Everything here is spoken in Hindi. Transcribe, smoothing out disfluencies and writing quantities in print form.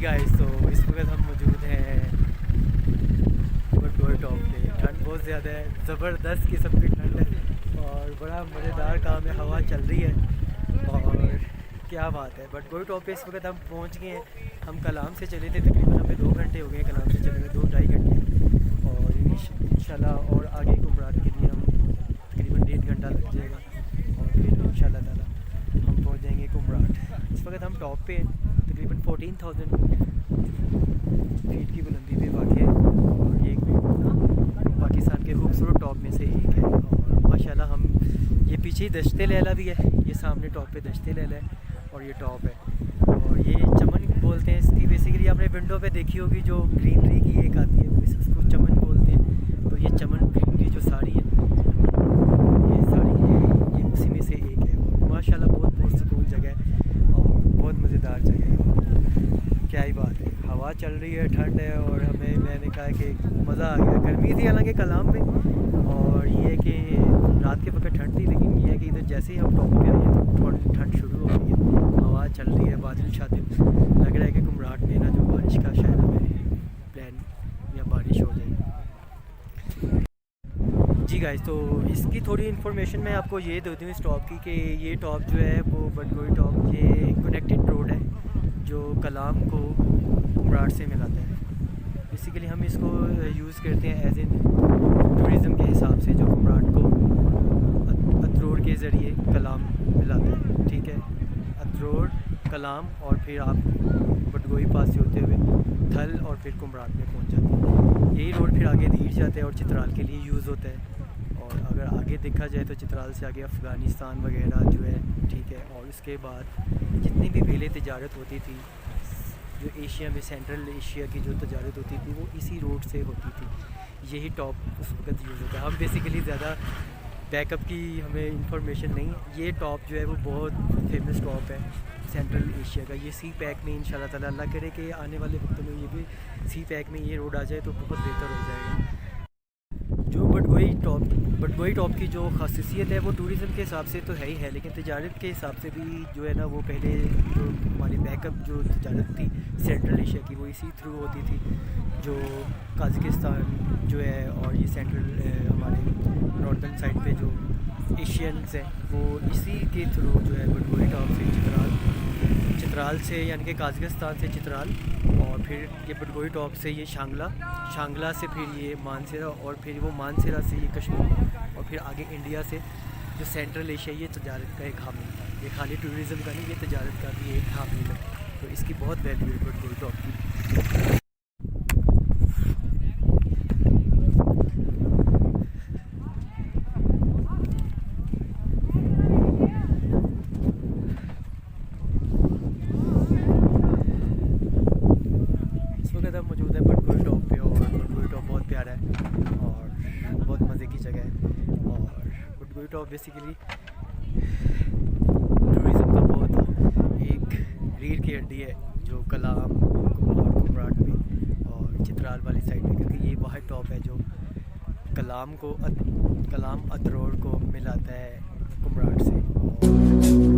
गाइस, तो इस वक्त हम मौजूद हैं बटगोई टॉप पे। ठंड बहुत ज़्यादा है, ज़बरदस्त किस्म की ठंड है और बड़ा मज़ेदार काम है। हवा चल रही है और क्या बात है। बटगोई टॉप पे इस वक्त हम पहुंच गए हैं। हम कलाम से चले थे, तकरीबन हमें 2 घंटे हो गए कलाम से चले हुए, 2-2.5 घंटे। और इंशाल्लाह और आगे कुमराट के लिए हम तकरीबन 1.5 घंटा लग जाएगा और फिर इंशाल्लाह ताला हम पहुंच जाएंगे कुमराट। इस वक्त हम टॉप पे हैं, तकरीबन 14,000 फीट की बुलंदी पे वाक़ है और ये पाकिस्तान के खूबसूरत टॉप में से एक है। और माशाल्लाह हम ये पीछे ही दश्ते लैला भी है, ये सामने टॉप पे दश्ते लैला है और ये टॉप है। और ये चमन बोलते हैं इसकी। बेसिकली आपने विंडो पे देखी होगी जो ग्रीनरी की एक आती है, इसको चमन बोलते हैं। तो ये चमन ग्रीनरी जो साड़ी है, ये साड़ी है, ये उसी में से एक है। माशाल्लाह बहुत पुरसुकून जगह है और बहुत मज़ेदार जगह है। क्या ही बात है, हवा चल रही है, ठंड है और मैंने कहा कि मज़ा आ गया। गर्मी थी हालांकि कलाम में, और ये है कि रात के वक्त ठंड थी, लेकिन ये है कि इधर जैसे ही हम टॉप पे आए हैं तो थोड़ी ठंड शुरू हो गई है। हवा चल रही है, बादल शादिल, लग रहा है कि कुमराट में ना जो बारिश का शायद हमें प्लान या बारिश हो जाए। जी गाइस, तो इसकी थोड़ी इन्फॉर्मेशन मैं आपको ये देती हूँ इस टॉप की, कि ये टॉप जो है वो बटगोई टॉप, ये कनेक्टेड रोड है जो कलाम को कुमराट से मिलाता है। बेसिकली हम इसको यूज़ करते हैं एज इन टूरिज़म के हिसाब से, जो कुमराट को अतरोड़ के ज़रिए कलाम मिलाता है। ठीक है, अतरोड़, कलाम और फिर आप बटगोई पास से होते हुए थल और फिर कुमराट में पहुंच जाते हैं। यही रोड फिर आगे दीर जाता है और चित्राल के लिए यूज़ होता है। और अगर आगे देखा जाए तो चित्राल से आगे अफ़गानिस्तान वगैरह जो है, ठीक है। और इसके बाद जितनी भी पहले तिजारत होती थी जो एशिया में, सेंट्रल एशिया की जो तजारत होती थी वो इसी रोड से होती थी। यही टॉप उस वक्त यूज़ होता है। हम बेसिकली ज़्यादा बैकअप की हमें इंफॉर्मेशन नहीं। ये टॉप जो है वो बहुत फेमस टॉप है सेंट्रल एशिया का। ये सी पैक में इंशाल्लाह ताला, अल्लाह करे कि आने वाले वक्त में ये भी सी पैक में ये रोड आ जाए तो बहुत बेहतर हो जाएगा। जो बटगोई टॉप की जो खासियत है वो टूरिज़म के हिसाब से तो है ही है, लेकिन तजारत के हिसाब से भी जो है ना, वो पहले जो हमारी बैकअप जो तजारत थी सेंट्रल एशिया की वो इसी थ्रू होती थी। जो कजाकिस्तान जो है और ये सेंट्रल हमारे नॉर्दर्न साइड पे जो एशियंस हैं वो इसी के थ्रू जो है बटगोई टॉप से चित्राल से, यानी कि कजाकिस्तान से चित्राल, और फिर ये बटगोई टॉप से ये शांगला से फिर ये मानसेरा, और फिर वो मानसेरा से ये कश्मीर, और फिर आगे इंडिया से जो सेंट्रल एशिया, ये तजारत का एक हामिल था। ये खाली टूरिज़म का नहीं, ये तजारत का भी एक हामिल है। तो इसकी बहुत वैल्यू है बटगोई टॉप की। हम मौजूद है बटगोई टॉप पे और बटगोई टॉप बहुत प्यारा है और बहुत मज़े की जगह है। और बटगोई टॉप बेसिकली टूरिज़म का बहुत एक रीढ़ की हड्डी है जो कलाम और कुमराट में और चित्राल वाली साइड में, क्योंकि ये वाहिद टॉप है जो कलाम अतरोड़ को मिलाता है कुमराट से। और